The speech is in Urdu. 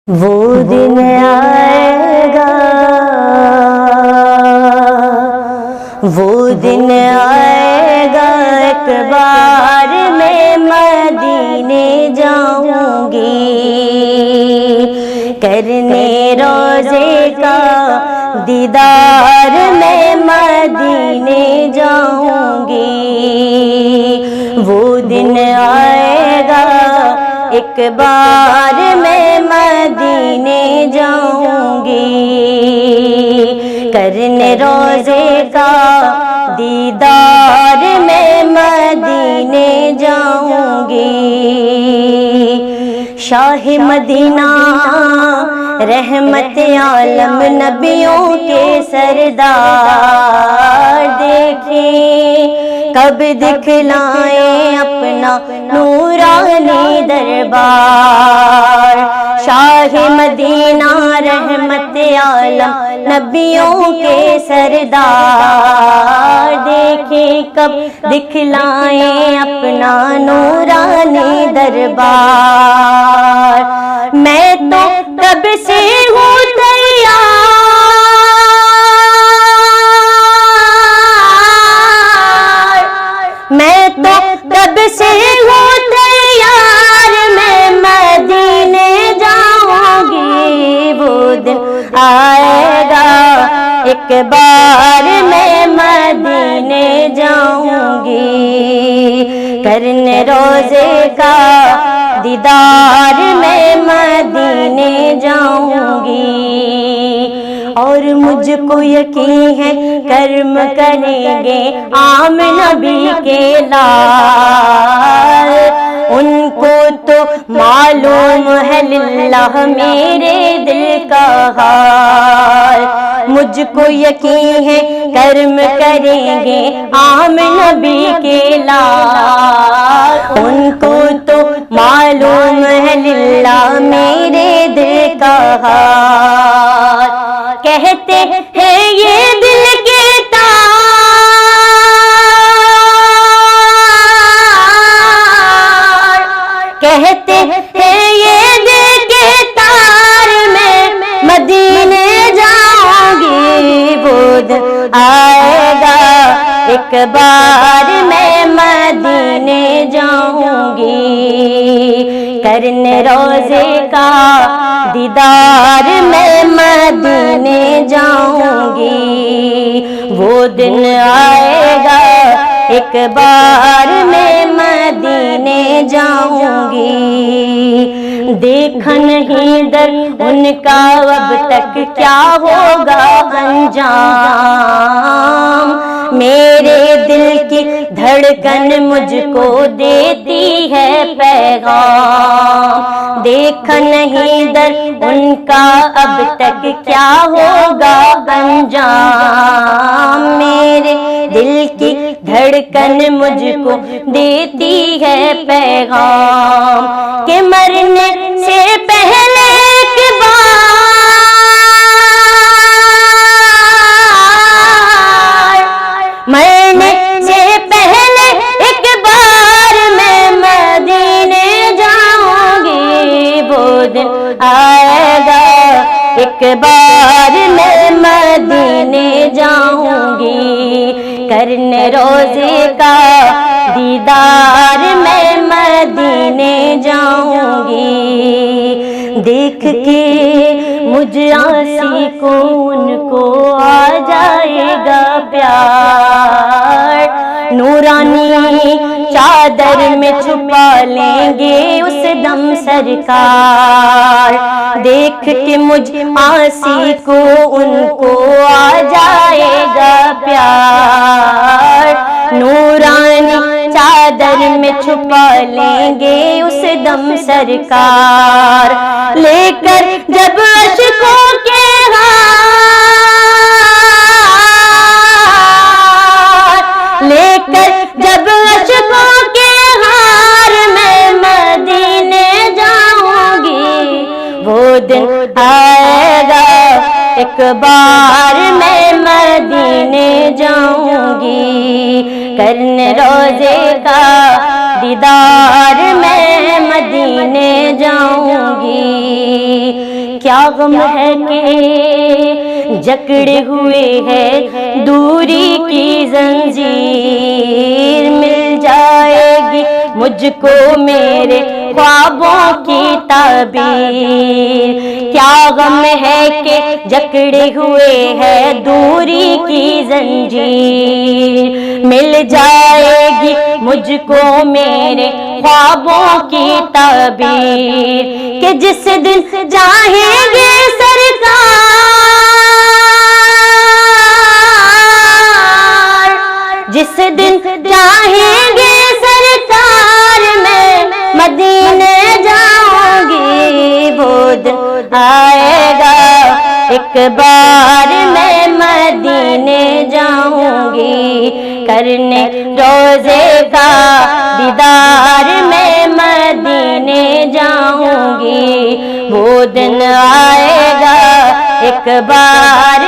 وہ دن آئے گا، وہ دن آئے گا، ایک بار میں مدینے جاؤں گی، کرنے روزے کا دیدار میں مدینے جاؤں گی۔ وہ دن آئے گا، ایک بار میں مدینے جاؤں گی، کرنے روزے کا دیدار میں مدینے جاؤں گی۔ شاہ مدینہ رحمت عالم نبیوں کے سردار، دیکھیں کب دکھلائیں اپنا نورانی دربار۔ شاہ مدینہ رحمت عالم نبیوں کے سردار، دیکھیں کب دکھلائیں اپنا نورانی دربار۔ میں تو کب سے ہوں تیار، میں تو کب سے ہوں تیار، میں مدینے جاؤں گی۔ وہ دن آئے گا، ایک بار میں مدینے جاؤں گی، کرنے روزے کا دیدار میں مدینے جاؤں گی۔ اور مجھ کو یقین ہے کرم کریں گے عام نبی کے لال، ان کو تو معلوم ہے للہ میرے دل کا حال۔ مجھ کو یقین ہے کرم کریں گے عام نبی کے لال، ان کو تو معلوم ہے للہ میرے دل کا حال۔ کہتے ہیں یہ دل کے تار، کہتے ہیں یہ دل کے تار، میں مدینے جاؤں گی۔ وہ دن آئے گا، ایک بار میں مدینے جاؤں گی، کرنے روزے کا دیدار میں مدینے جاؤں گی۔ وہ دن آئے گا، ایک بار میں مدینے جاؤں گی۔ دیکھا نہیں در ان کا اب تک کیا ہوگا انجام، میرے دل کی دھڑکن مجھ کو دیتی ہے پیغام۔ دیکھا نہیں در ان کا اب تک کیا ہوگا انجام، میرے دل کی دھڑکن مجھ کو دیتی ہے پیغام، کہ مرنے سے پہلے ایک بار، مرنے سے پہلے ایک بار میں مدینے جاؤں گی۔ وہ دن آئے گا، ایک بار میں مدینے جاؤں گی، کرنے روزے کا دیدار میں مدینے جاؤں گی۔ دیکھ کے مجھ عاصی کو ان کو آ جائے گا پیار، نورانی چادر میں چھپا لیں گے اس دم سرکار۔ دیکھ کے مجھ عاصی کو ان کو آ جائے گا پیار، نورانی چادر میں چھپا لیں گے اس دم سرکار۔ لے کر جب عشقوں کے ہار، لے کر جب عشقوں کے ہار، میں مدینے جاؤں گی۔ وہ دن آئے گا، ایک بار میں مدینے جاؤں گی، کرنے روزے کا دیدار میں مدینے جاؤں گی۔ کیا غم ہے کہ جکڑے ہوئے ہے دوری کی زنجیر، مل جائے گی مجھ کو میرے خوابوں کی تعبیر۔ کیا غم ہے کہ جکڑے ہوئے ہے دوری کی زنجیر، مل جائے گی مجھ کو میرے خوابوں کی تعبیر، کہ جس دن چاہیں گے سرکار، جس دن چاہیں گے سرکار میں مدینے جاؤں گی، وہ دن آئے گا ایک بار میں مدینے جاؤں گی، کرنے روزے کا دیدار میں مدینے جاؤں گی، وہ دن آئے گا ایک بار